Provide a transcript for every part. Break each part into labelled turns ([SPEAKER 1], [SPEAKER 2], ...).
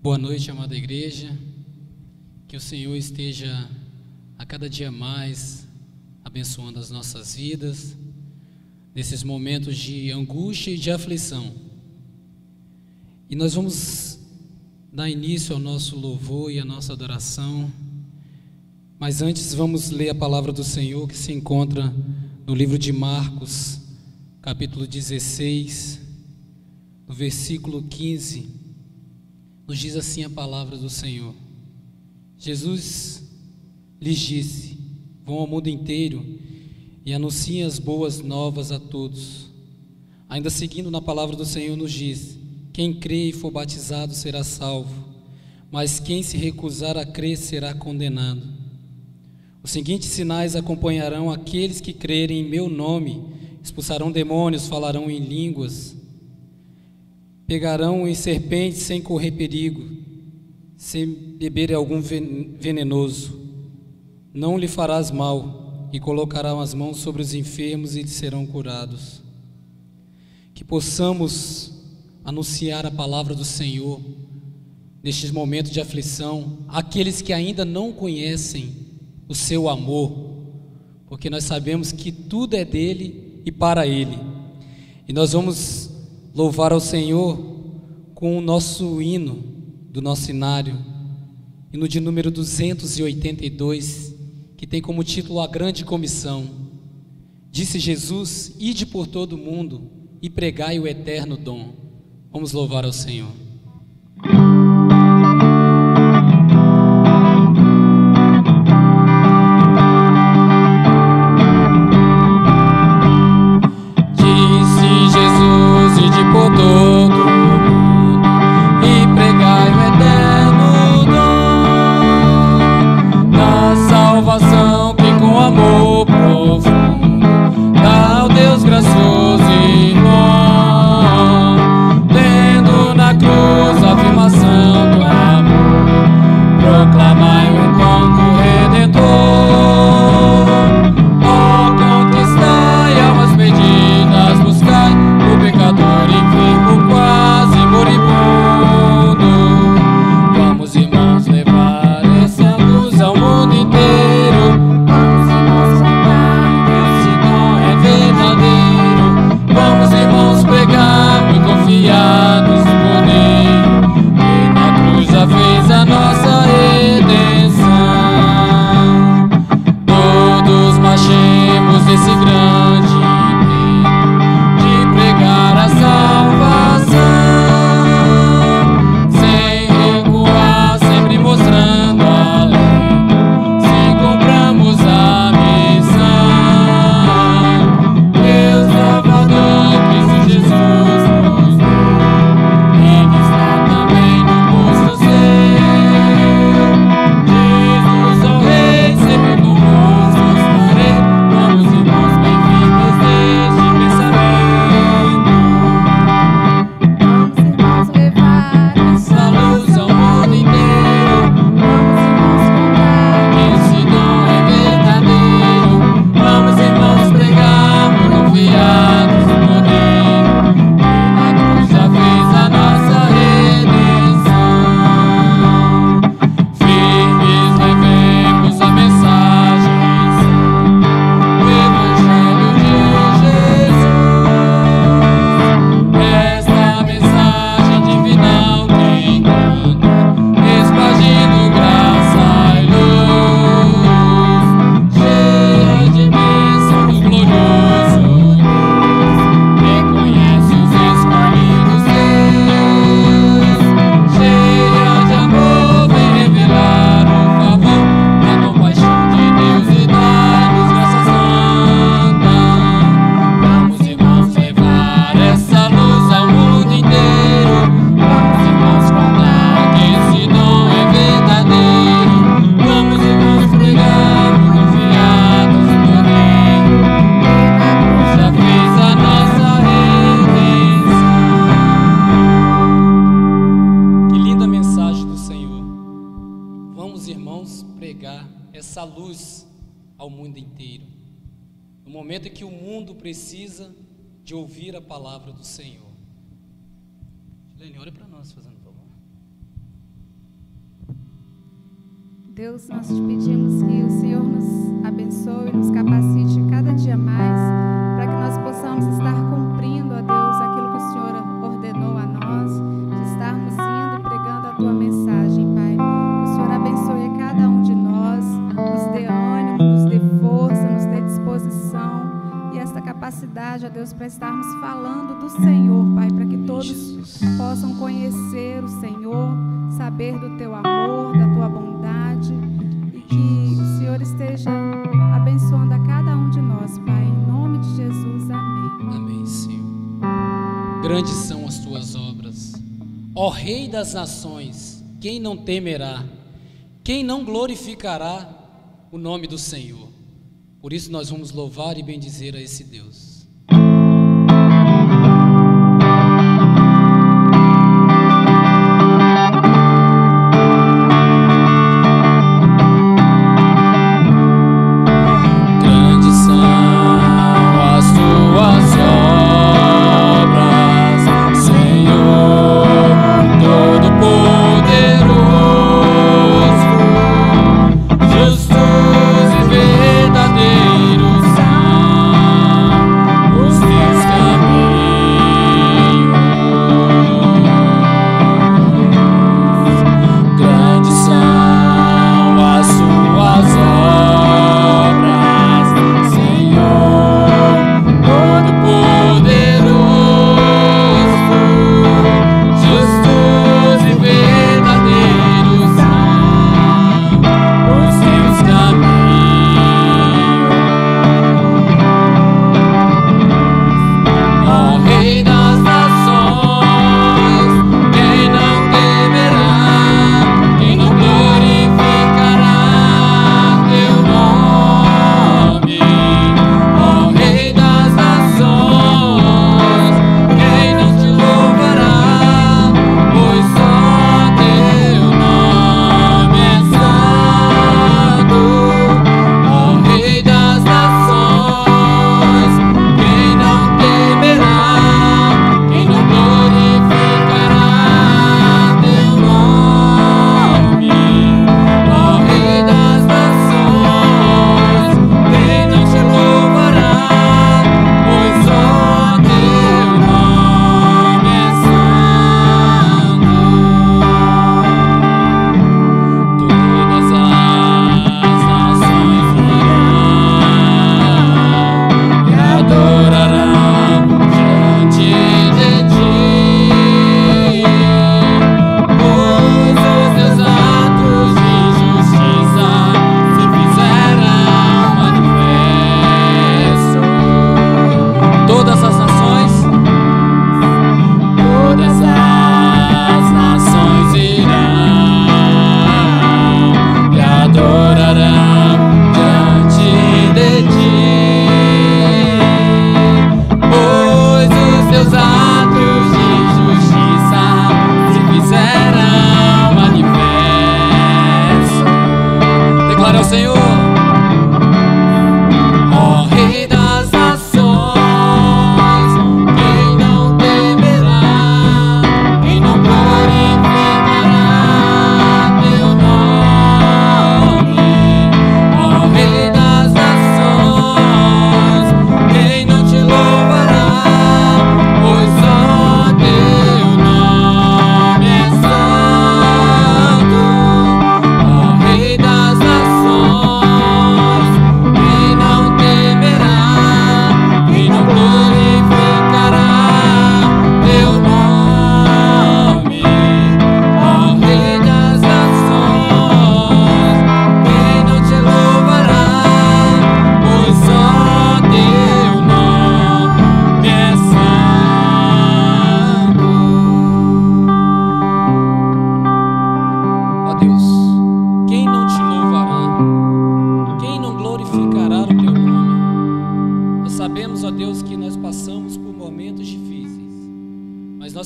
[SPEAKER 1] Boa noite, amada igreja. Que o Senhor esteja a cada dia mais abençoando as nossas vidas, nesses momentos de angústia e de aflição. E nós vamos dar início ao nosso louvor e à nossa adoração, mas antes vamos ler a palavra do Senhor que se encontra no livro de Marcos, capítulo 16, no versículo 15, nos diz assim a palavra do Senhor. Jesus lhes disse: vão ao mundo inteiro e anunciem as boas novas a todos. Ainda seguindo na palavra do Senhor nos diz: quem crê e for batizado será salvo, mas quem se recusar a crer será condenado. Os seguintes sinais acompanharão aqueles que crerem em meu nome: expulsarão demônios, falarão em línguas, pegarão em serpentes sem correr perigo, sem beber algum venenoso. Não lhe farás mal, e colocarão as mãos sobre os enfermos e eles serão curados. Que possamos anunciar a palavra do Senhor nestes momentos de aflição, àqueles que ainda não conhecem o seu amor, porque nós sabemos que tudo é dele e para ele. E nós vamos louvar ao Senhor com o nosso hino do nosso inário, hino de número 282, que tem como título A Grande Comissão. Disse Jesus: ide por todo o mundo e pregai o eterno dom. Vamos louvar ao Senhor. Disse Jesus: ide por todo o mundo e pregai o eterno dom da salvação que com amor profundo dá ao Deus gracioso e bom, tendo na cruz a afirmação do amor, proclamai o encontro redentor. Ó, conquistai almas perdidas, buscai o pecador enfermo quase moribundo. Vamos, irmãos, levar essa luz ao mundo inteiro. Vamos, irmãos, cantar que esse dom é verdadeiro. Vamos, irmãos, pregar muito confiados no Cordeiro, que na cruz já fez a nossa redenção. Todos marchemos esse grande empenho de pregar a salvação, sem recuar, sempre mostrando além, se compramos a missão. Deus Salvador, Cristo Jesus nos deu, e que está também no posto seu. Jesus é o Rei, sempre convosco estarei. Vamos, irmãos, bem-vindos neste pensamento. Vamos, irmãos, levar essa luz ao mundo inteiro. Vamos, irmãos, cantar que esse dom é verdadeiro. Vamos, irmãos, pregar confiados no Cordeiro, que na cruz já fez a nossa redenção. Firmes levemos a mensagem santa, o Evangelho de Jesus. Esta mensagem divinal que encanta, expandindo graça e luz, cheia de bênção do glorioso Deus, reconhece os escolhidos seus. Cheia de amor, vem revelar o favor da compaixão de Deus e dar-nos graça santa. Vamos, irmãos, levar essa luz ao mundo inteiro. Vamos, irmãos, contar que esse dom é verdadeiro. Vamos, irmãos, pregar confiados no Cordeiro, que na cruz já fez a nossa redenção. Que linda mensagem do Senhor. Vamos, irmãos, pregar essa luz ao mundo inteiro, no momento em que o mundo precisa de ouvir a palavra do Senhor. Lene, olha para nós, fazendo favor.
[SPEAKER 2] Deus, nós te pedimos que o Senhor nos abençoe, nos capacite cada dia mais, para que nós possamos estar cumprindo, ó Deus, aquilo que o Senhor ordenou a nós, de estarmos indo e pregando a tua mensagem, Pai. Que o Senhor abençoe cada um de nós, nos dê ânimo, nos dê força, nos dê disposição e esta capacidade, ó Deus, para estarmos falando do Senhor, Pai, para que todos possam conhecer o Senhor, saber do teu amor, da tua bondade, e que o Senhor esteja abençoando a cada um de nós, Pai, em nome de Jesus, amém.
[SPEAKER 1] Amém, Senhor. Grandes são as tuas obras, ó Rei das nações. Quem não temerá? Quem não glorificará o nome do Senhor? Por isso nós vamos louvar e bendizer a esse Deus.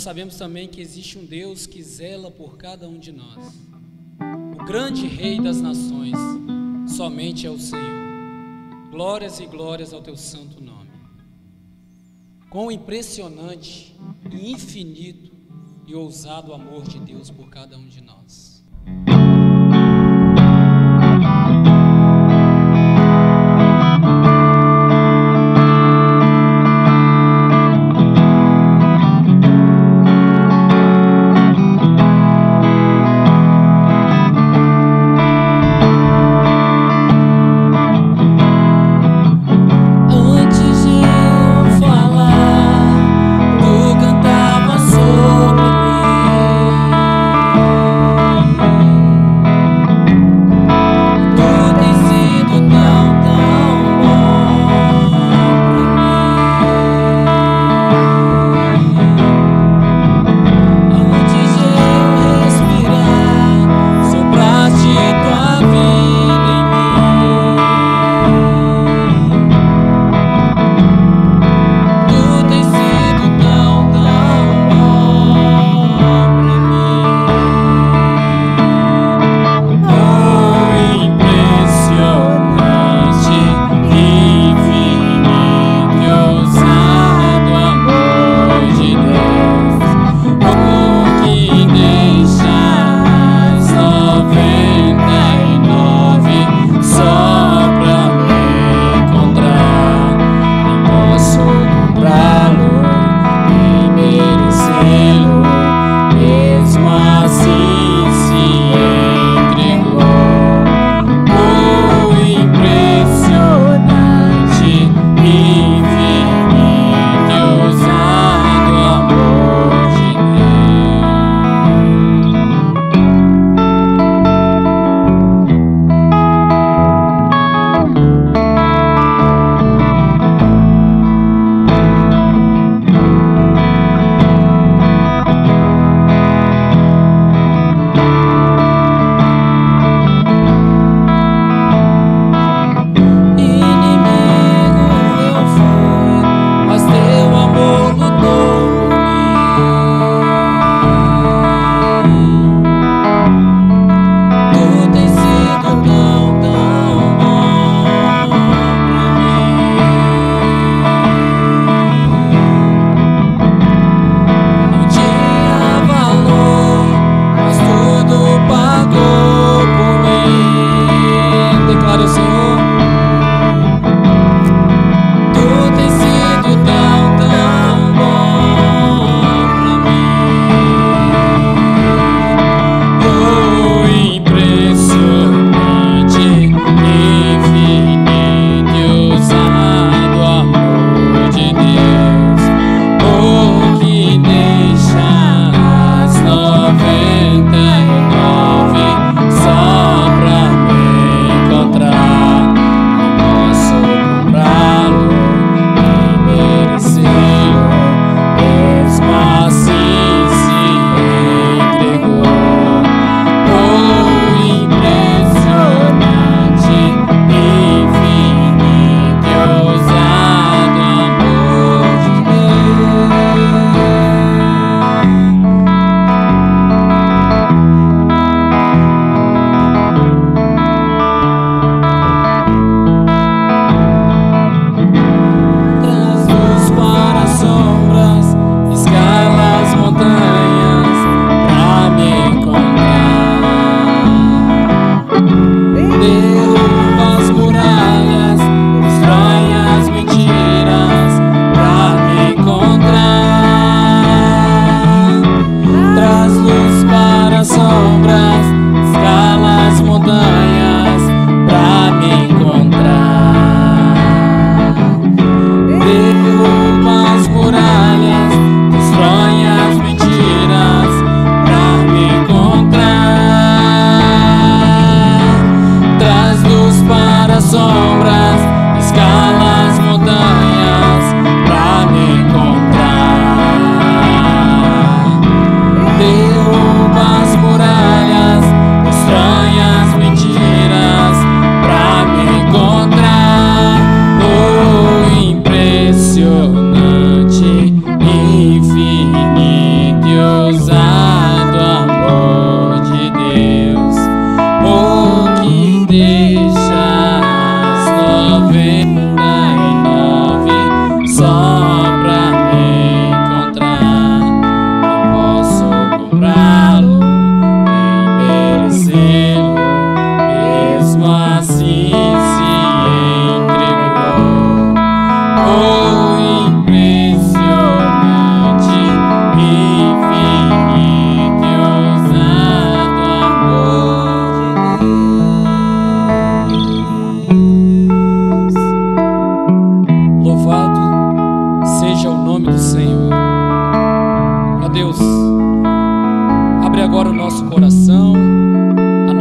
[SPEAKER 1] Sabemos também que existe um Deus que zela por cada um de nós. O grande Rei das nações somente é o Senhor. Glórias e glórias ao teu santo nome. Quão impressionante e infinito e ousado amor de Deus por cada um de nós.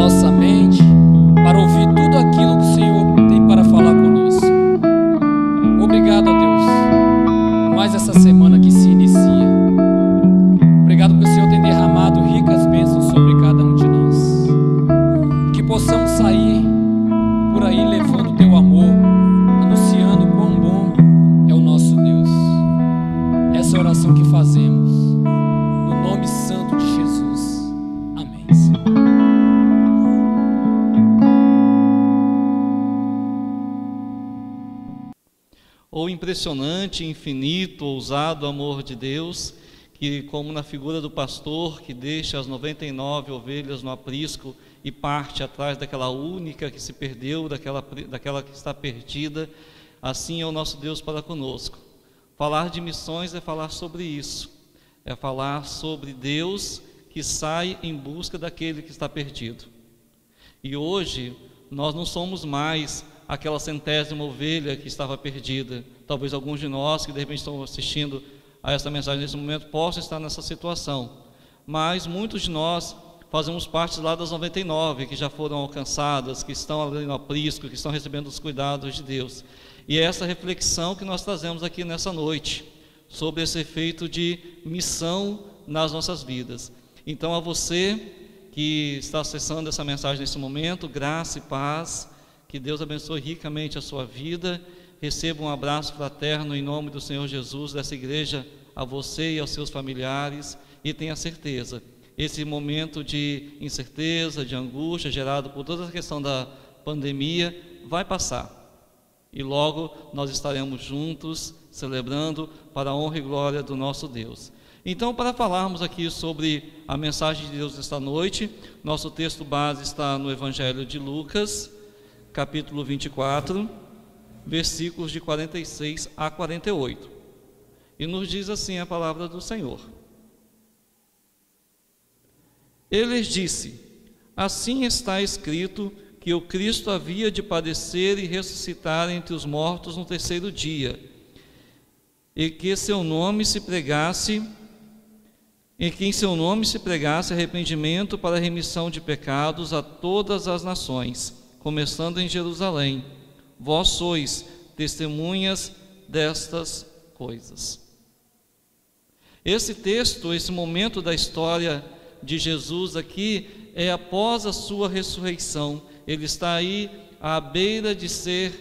[SPEAKER 1] nossa mente, para ouvir tudo aquilo que o Senhor tem para falar conosco. Obrigado a Deus por mais essa semana que se inicia. Obrigado porque o Senhor tem derramado ricas bênçãos sobre cada um de nós. Que possamos sair por aí levando o Teu amor, anunciando quão bom é o nosso Deus. Essa é a oração que fazemos, no nome santo de Jesus. Amém, Senhor.
[SPEAKER 3] O impressionante, infinito, ousado amor de Deus, que, como na figura do pastor que deixa as 99 ovelhas no aprisco e parte atrás daquela única que se perdeu, daquela que está perdida, assim é o nosso Deus para conosco. Falar de missões é falar sobre isso, é falar sobre Deus que sai em busca daquele que está perdido. E hoje nós não somos mais aquela 100ª ovelha que estava perdida. Talvez alguns de nós que de repente estão assistindo a essa mensagem nesse momento possam estar nessa situação, mas muitos de nós fazemos parte lá das 99 que já foram alcançadas, que estão ali no aprisco, que estão recebendo os cuidados de Deus. E é essa reflexão que nós trazemos aqui nessa noite, sobre esse efeito de missão nas nossas vidas. Então, a você que está acessando essa mensagem nesse momento, graça e paz, que Deus abençoe ricamente a sua vida. Receba um abraço fraterno em nome do Senhor Jesus, dessa igreja, a você e aos seus familiares, e tenha certeza, esse momento de incerteza, de angústia, gerado por toda a questão da pandemia, vai passar. E logo nós estaremos juntos, celebrando para a honra e glória do nosso Deus. Então, para falarmos aqui sobre a mensagem de Deus esta noite, nosso texto base está no Evangelho de Lucas, capítulo 24, versículos de 46 a 48. E nos diz assim a palavra do Senhor. Ele lhes disse: assim está escrito que o Cristo havia de padecer e ressuscitar entre os mortos no 3º dia, e que seu nome se pregasse, e que em seu nome se pregasse arrependimento para a remissão de pecados a todas as nações, começando em Jerusalém. Vós sois testemunhas destas coisas. Esse texto, esse momento da história de Jesus aqui, é após a sua ressurreição. Ele está aí à beira de ser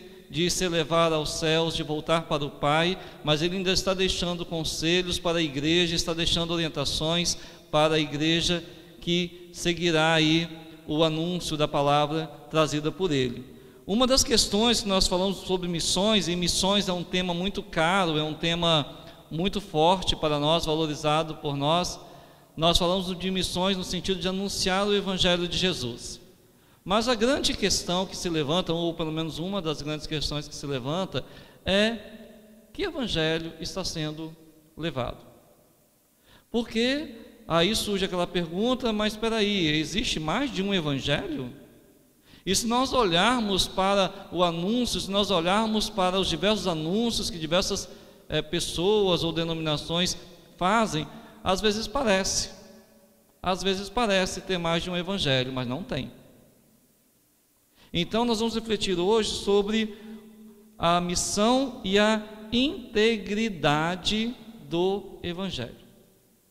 [SPEAKER 3] levado aos céus, de voltar para o Pai, mas ele ainda está deixando conselhos para a igreja, está deixando orientações para a igreja que seguirá aí o anúncio da palavra trazida por ele. Uma das questões que nós falamos sobre missões, e missões é um tema muito caro, é um tema muito forte para nós, valorizado por nós. Nós falamos de missões no sentido de anunciar o Evangelho de Jesus. Mas a grande questão que se levanta, ou pelo menos uma das grandes questões que se levanta, é que Evangelho está sendo levado. Porque aí surge aquela pergunta, mas espera aí, existe mais de um Evangelho? E se nós olharmos para o anúncio, se nós olharmos para os diversos anúncios que diversas pessoas ou denominações fazem, às vezes parece ter mais de um Evangelho, mas não tem. Então nós vamos refletir hoje sobre a missão e a integridade do Evangelho.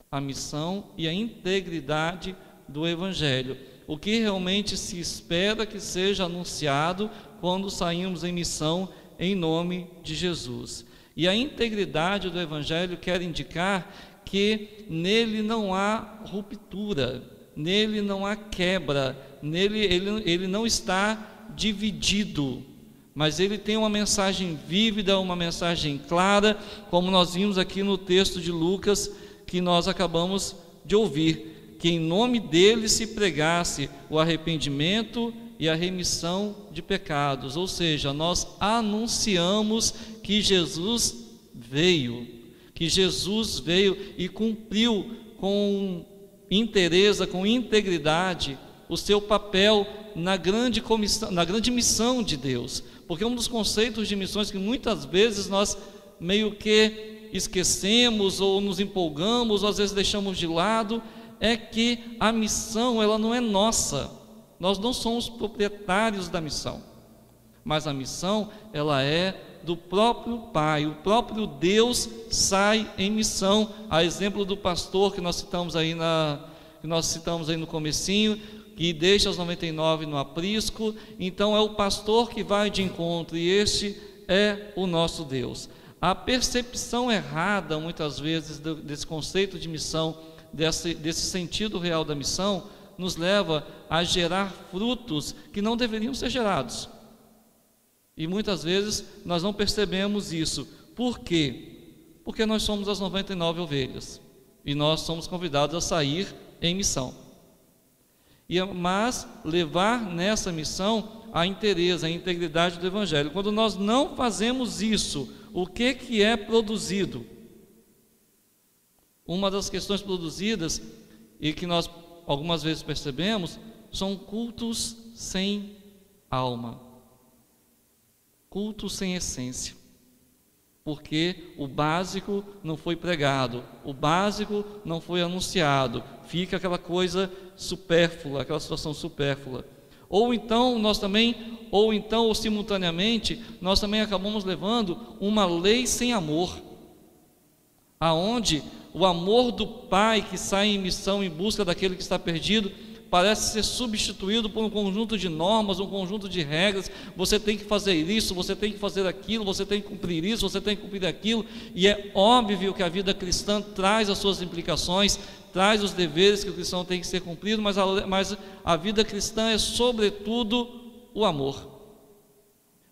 [SPEAKER 3] A missão e a integridade do Evangelho. O que realmente se espera que seja anunciado quando saímos em missão em nome de Jesus. E a integridade do Evangelho quer indicar que nele não há ruptura, nele não há quebra, ele não está dividido, mas ele tem uma mensagem vívida, uma mensagem clara, como nós vimos aqui no texto de Lucas que nós acabamos de ouvir, que em nome dele se pregasse o arrependimento e a remissão de pecados, ou seja, nós anunciamos que Jesus veio e cumpriu com inteireza, com integridade, o seu papel na grande comissão, na grande missão de Deus. Porque um dos conceitos de missões que muitas vezes nós meio que esquecemos ou nos empolgamos, ou às vezes deixamos de lado, é que a missão ela não é nossa, Nós não somos proprietários da missão, mas a missão, ela é do próprio Pai. O próprio Deus sai em missão, a exemplo do pastor que nós citamos aí no comecinho, que deixa os 99 no aprisco. Então é o pastor que vai de encontro, e este é o nosso Deus. A percepção errada, muitas vezes, desse conceito de missão, desse sentido real da missão, nos leva a gerar frutos que não deveriam ser gerados. E muitas vezes nós não percebemos isso. Por quê? Porque nós somos as 99 ovelhas e nós somos convidados a sair em missão. Mas levar nessa missão a inteireza, a integridade do Evangelho. Quando nós não fazemos isso, o que é produzido? Uma das questões produzidas, e que nós algumas vezes percebemos, são cultos sem alma, cultos sem essência, porque o básico não foi pregado, o básico não foi anunciado, fica aquela coisa supérflua, aquela situação supérflua. Ou simultaneamente, nós também acabamos levando uma lei sem amor, aonde o amor do Pai que sai em missão em busca daquele que está perdido parece ser substituído por um conjunto de normas, um conjunto de regras. Você tem que fazer isso, você tem que fazer aquilo, você tem que cumprir isso, você tem que cumprir aquilo. E é óbvio que a vida cristã traz as suas implicações, traz os deveres que o cristão tem que ser cumprido, mas a vida cristã é sobretudo o amor.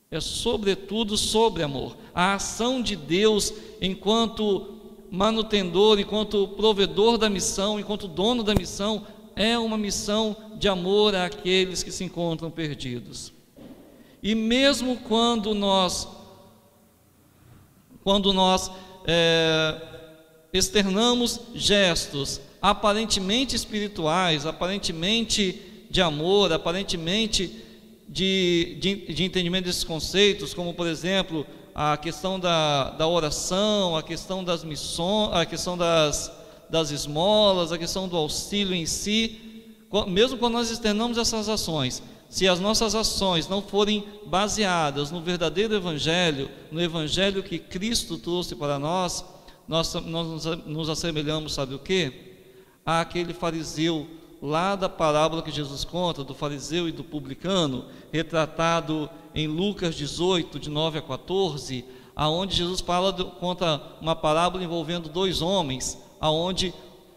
[SPEAKER 3] É sobretudo sobre amor. A ação de Deus enquanto manutendor, enquanto provedor da missão, enquanto dono da missão, é uma missão de amor àqueles que se encontram perdidos. E mesmo quando nós externamos gestos aparentemente espirituais, aparentemente de amor, aparentemente de entendimento desses conceitos, como por exemplo a questão da oração, a questão das missões, a questão das esmolas, a questão do auxílio em si, mesmo quando nós externamos essas ações, se as nossas ações não forem baseadas no verdadeiro Evangelho, no Evangelho que Cristo trouxe para nós nos assemelhamos, sabe o quê? Àquele fariseu lá da parábola que Jesus conta, do fariseu e do publicano, retratado em Lucas 18, de 9 a 14, aonde Jesus conta uma parábola envolvendo dois homens, aonde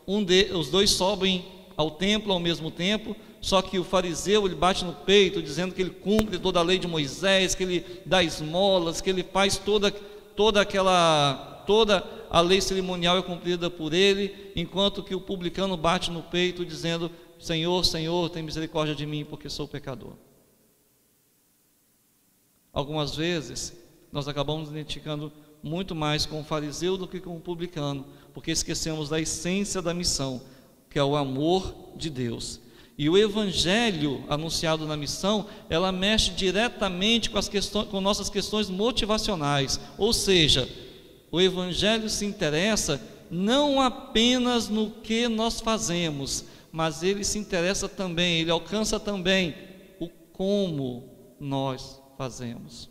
[SPEAKER 3] os dois sobem ao templo ao mesmo tempo, só que o fariseu ele bate no peito, dizendo que ele cumpre toda a lei de Moisés, que ele dá esmolas, que ele faz toda a lei cerimonial é cumprida por ele, enquanto que o publicano bate no peito, dizendo: Senhor, Senhor, tem misericórdia de mim, porque sou pecador. Algumas vezes nós acabamos identificando muito mais com o fariseu do que com o publicano, porque esquecemos da essência da missão, que é o amor de Deus. E o Evangelho anunciado na missão, ela mexe diretamente com nossas questões motivacionais, ou seja, o Evangelho se interessa não apenas no que nós fazemos, mas ele se interessa também, ele alcança também o como nós fazemos.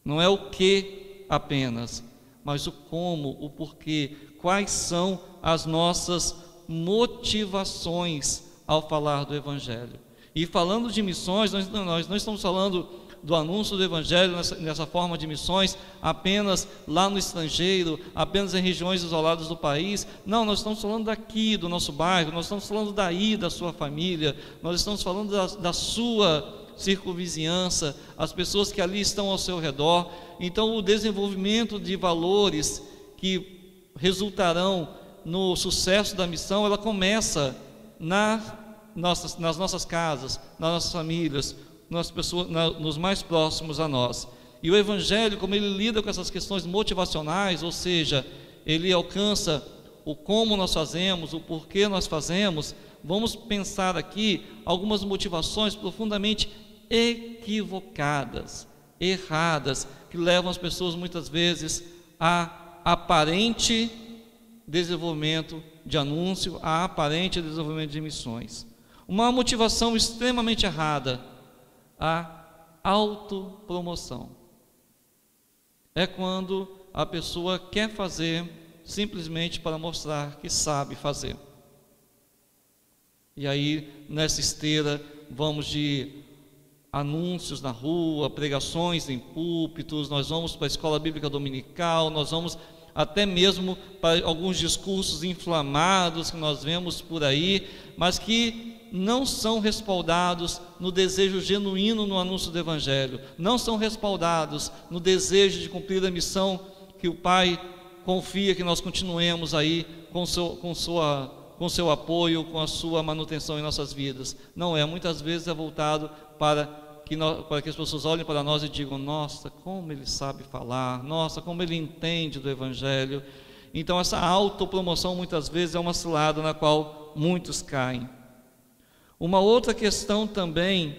[SPEAKER 3] Não é o que apenas, mas o como, o porquê, quais são as nossas motivações ao falar do Evangelho. E falando de missões, nós não estamos falando do anúncio do Evangelho nessa forma de missões apenas lá no estrangeiro, apenas em regiões isoladas do país. Não, nós estamos falando daqui, do nosso bairro, nós estamos falando daí, da sua família, nós estamos falando da sua circunvizinhança, as pessoas que ali estão ao seu redor. Então o desenvolvimento de valores que resultarão no sucesso da missão, ela começa nas nossas casas, nas nossas famílias, nas pessoas, nos mais próximos a nós. E o Evangelho, como ele lida com essas questões motivacionais, ou seja, ele alcança o como nós fazemos, o porquê nós fazemos. Vamos pensar aqui algumas motivações profundamente equivocadas, erradas, que levam as pessoas muitas vezes a aparente desenvolvimento de anúncio, a aparente desenvolvimento de missões. Uma motivação extremamente errada, a autopromoção. É quando a pessoa quer fazer simplesmente para mostrar que sabe fazer. E aí, nessa esteira, vamos de anúncios na rua, pregações em púlpitos, nós vamos para a escola bíblica dominical, nós vamos até mesmo para alguns discursos inflamados que nós vemos por aí, mas que não são respaldados no desejo genuíno no anúncio do Evangelho, não são respaldados no desejo de cumprir a missão que o Pai confia que nós continuemos aí com seu apoio, com a sua manutenção em nossas vidas. Não é, muitas vezes é voltado para que as pessoas olhem para nós e digam: nossa, como ele sabe falar, nossa, como ele entende do Evangelho. Então essa autopromoção muitas vezes é uma cilada na qual muitos caem. Uma outra questão também,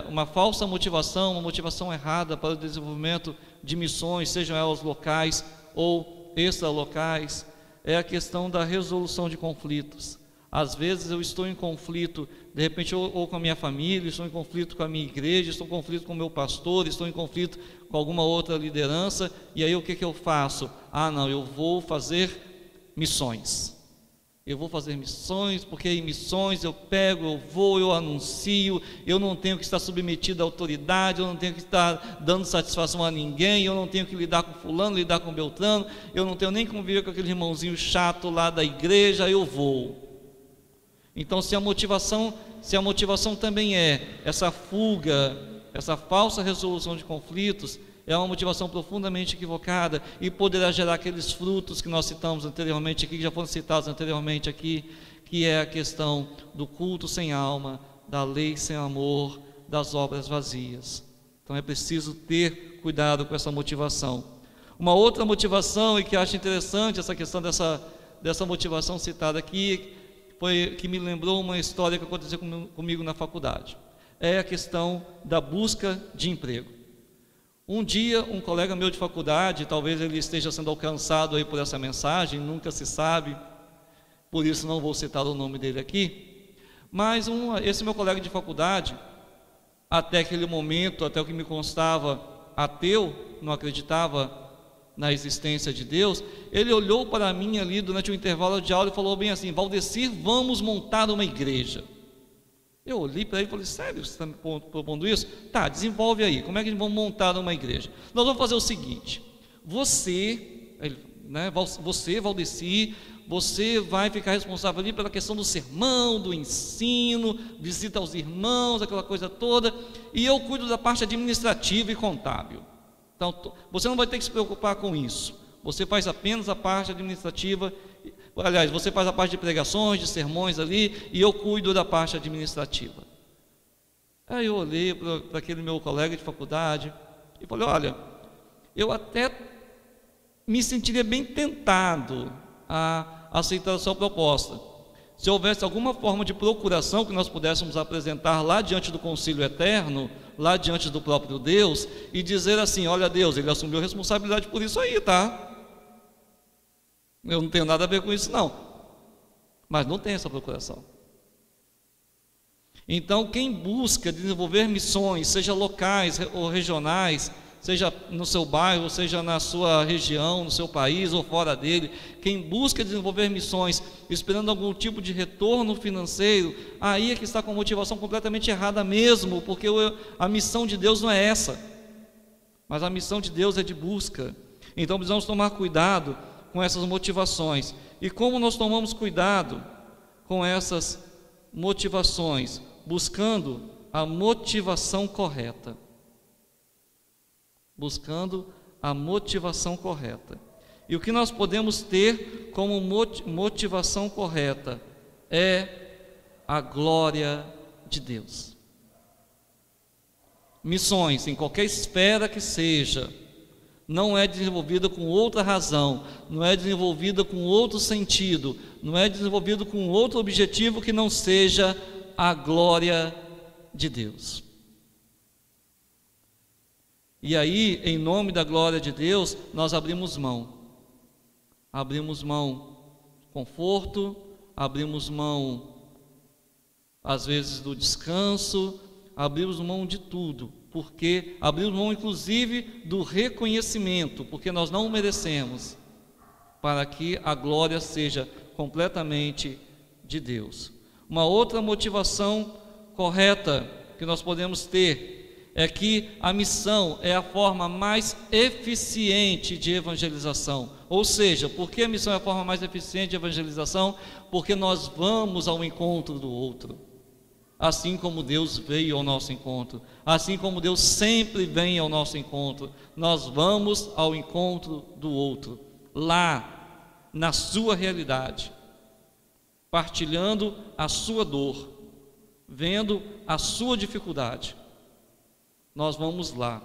[SPEAKER 3] uma falsa motivação, uma motivação errada para o desenvolvimento de missões, sejam elas locais ou extralocais, é a questão da resolução de conflitos. Às vezes eu estou em conflito, de repente, ou com a minha família, estou em conflito com a minha igreja, estou em conflito com o meu pastor, estou em conflito com alguma outra liderança, e aí o que eu faço? Não, eu vou fazer missões. Eu vou fazer missões, porque em missões eu pego, eu vou, eu anuncio, eu não tenho que estar submetido à autoridade, eu não tenho que estar dando satisfação a ninguém, eu não tenho que lidar com fulano, lidar com Beltrano, eu não tenho nem que conviver com aquele irmãozinho chato lá da igreja, eu vou. Então, se a motivação também é essa fuga, essa falsa resolução de conflitos, é uma motivação profundamente equivocada e poderá gerar aqueles frutos que nós citamos anteriormente aqui, que já foram citados anteriormente aqui, que é a questão do culto sem alma, da lei sem amor, das obras vazias. Então é preciso ter cuidado com essa motivação. Uma outra motivação, e que acho interessante essa questão dessa motivação citada aqui, foi que me lembrou uma história que aconteceu comigo na faculdade. É a questão da busca de emprego. Um dia, um colega meu de faculdade, talvez ele esteja sendo alcançado aí por essa mensagem, nunca se sabe, por isso não vou citar o nome dele aqui, mas esse meu colega de faculdade, até aquele momento, até o que me constava, ateu, não acreditava na existência de Deus, ele olhou para mim ali durante o intervalo de aula e falou bem assim: Valdecir, vamos montar uma igreja. Eu olhei para ele e falei: sério, você está me propondo isso? Tá, desenvolve aí, como é que vamos montar uma igreja? Nós vamos fazer o seguinte: você, Valdecir, você vai ficar responsável ali pela questão do sermão, do ensino, visita aos irmãos, aquela coisa toda, e eu cuido da parte administrativa e contábil. Então, você não vai ter que se preocupar com isso. Você faz apenas a parte administrativa. Aliás, você faz a parte de pregações, de sermões ali, e eu cuido da parte administrativa. Aí eu olhei para aquele meu colega de faculdade e falei: olha, eu até me sentiria bem tentado a aceitar a sua proposta, se houvesse alguma forma de procuração que nós pudéssemos apresentar lá diante do concílio eterno, lá diante do próprio Deus, e dizer assim: olha, Deus, ele assumiu a responsabilidade por isso aí, tá? Eu não tenho nada a ver com isso, não. Mas não tem essa procuração. Então, quem busca desenvolver missões, seja locais ou regionais, seja no seu bairro, seja na sua região, no seu país ou fora dele, quem busca desenvolver missões esperando algum tipo de retorno financeiro, aí é que está com a motivação completamente errada mesmo, porque a missão de Deus não é essa, mas a missão de Deus é de busca. Então precisamos tomar cuidado com essas motivações. E como nós tomamos cuidado com essas motivações? Buscando a motivação correta. Buscando a motivação correta. E o que nós podemos ter como motivação correta é a glória de Deus. Missões, em qualquer esfera que seja, não é desenvolvida com outra razão, não é desenvolvida com outro sentido, não é desenvolvida com outro objetivo que não seja a glória de Deus. E aí, em nome da glória de Deus, nós abrimos mão de conforto, abrimos mão às vezes do descanso, abrimos mão de tudo, porque abrimos mão inclusive do reconhecimento, porque nós não o merecemos, para que a glória seja completamente de Deus. Uma outra motivação correta que nós podemos ter é que a missão é a forma mais eficiente de evangelização. Ou seja, por que a missão é a forma mais eficiente de evangelização? Porque nós vamos ao encontro do outro. Assim como Deus veio ao nosso encontro, assim como Deus sempre vem ao nosso encontro, nós vamos ao encontro do outro, lá, na sua realidade, partilhando a sua dor, vendo a sua dificuldade. Nós vamos lá.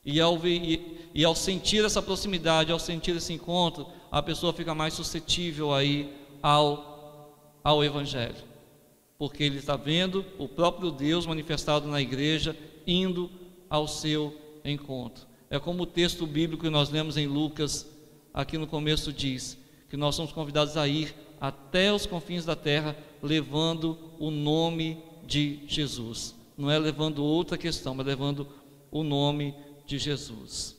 [SPEAKER 3] E ao sentir essa proximidade, ao sentir esse encontro, a pessoa fica mais suscetível aí ao Evangelho. Porque ele está vendo o próprio Deus manifestado na igreja, indo ao seu encontro. É como o texto bíblico que nós lemos em Lucas, aqui no começo diz, que nós somos convidados a ir até os confins da terra, levando o nome de Jesus. Não é levando outra questão, mas levando o nome de Jesus.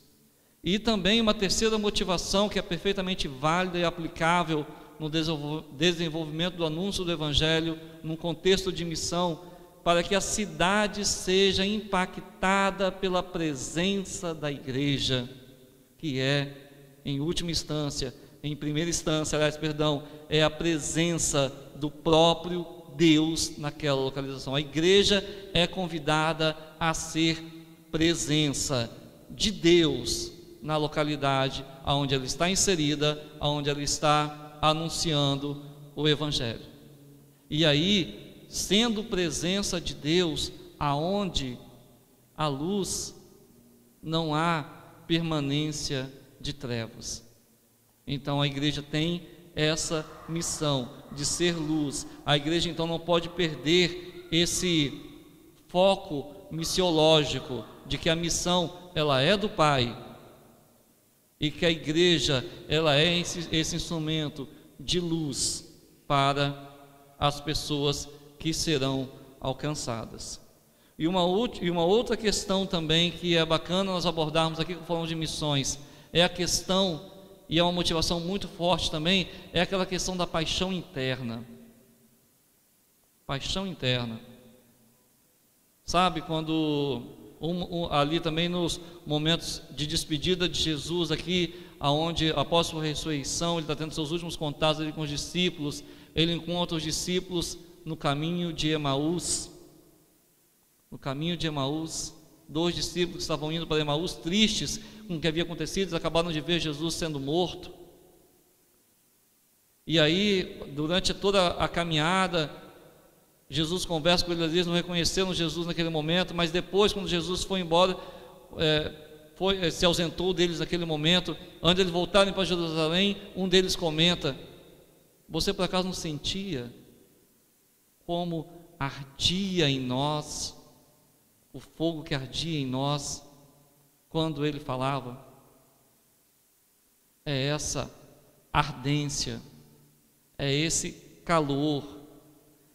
[SPEAKER 3] E também uma terceira motivação que é perfeitamente válida e aplicável no desenvolvimento do anúncio do Evangelho, num contexto de missão, para que a cidade seja impactada pela presença da igreja, que é, em última instância, em primeira instância, é a presença do próprio Deus naquela localização. A igreja é convidada a ser presença de Deus na localidade onde ela está inserida, onde ela está anunciando o Evangelho. E aí, sendo presença de Deus, aonde há luz, não há permanência de trevas. Então a igreja tem essa missão de ser luz. A igreja então não pode perder esse foco missiológico de que a missão ela é do Pai e que a igreja ela é esse instrumento de luz para as pessoas que serão alcançadas. E uma outra questão também que é bacana nós abordarmos aqui quando falamos de missões é a questão, e é uma motivação muito forte também, é aquela questão da paixão interna. Paixão interna. Sabe, quando ali também nos momentos de despedida de Jesus aqui, aonde após sua ressurreição, ele está tendo seus últimos contatos ali com os discípulos, ele encontra os discípulos no caminho de Emaús. No caminho de Emaús, 2 discípulos que estavam indo para Emaús, tristes com o que havia acontecido, eles acabaram de ver Jesus sendo morto. E aí, durante toda a caminhada, Jesus conversa com eles, não reconheceram Jesus naquele momento, mas depois, quando Jesus foi embora, se ausentou deles naquele momento, antes de eles voltarem para Jerusalém, um deles comenta: você por acaso não sentia como ardia em nós, o fogo que ardia em nós, quando ele falava? É essa ardência, é esse calor,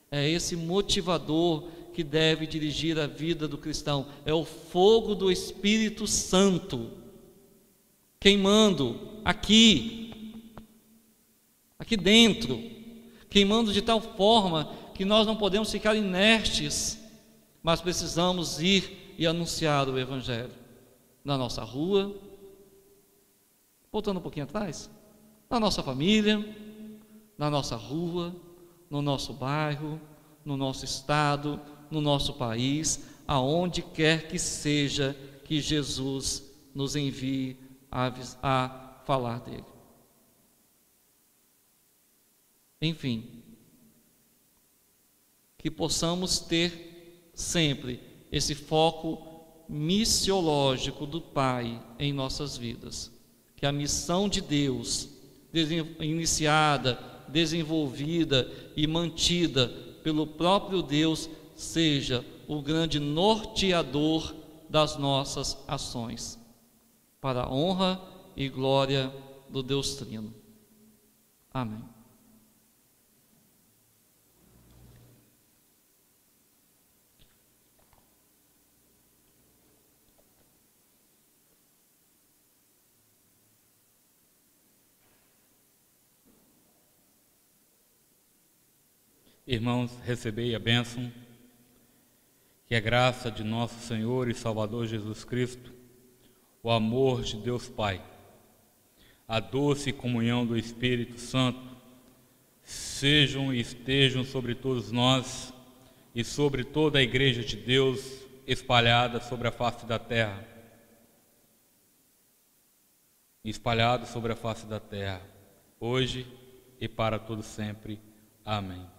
[SPEAKER 3] é esse motivador que deve dirigir a vida do cristão. É o fogo do Espírito Santo queimando aqui dentro, queimando de tal forma que nós não podemos ficar inertes, mas precisamos ir e anunciar o Evangelho na nossa rua, voltando um pouquinho atrás, na nossa família, na nossa rua, no nosso bairro, no nosso estado, no nosso país, aonde quer que seja que Jesus nos envie a falar dele. Enfim, que possamos ter sempre esse foco missiológico do Pai em nossas vidas, que a missão de Deus, iniciada, desenvolvida e mantida pelo próprio Deus, seja o grande norteador das nossas ações, para a honra e glória do Deus Trino. Amém.
[SPEAKER 4] Irmãos, recebei a bênção, que a graça de nosso Senhor e Salvador Jesus Cristo, o amor de Deus Pai, a doce comunhão do Espírito Santo, sejam e estejam sobre todos nós e sobre toda a Igreja de Deus espalhada sobre a face da terra. Espalhado sobre a face da terra, hoje e para todo sempre. Amém.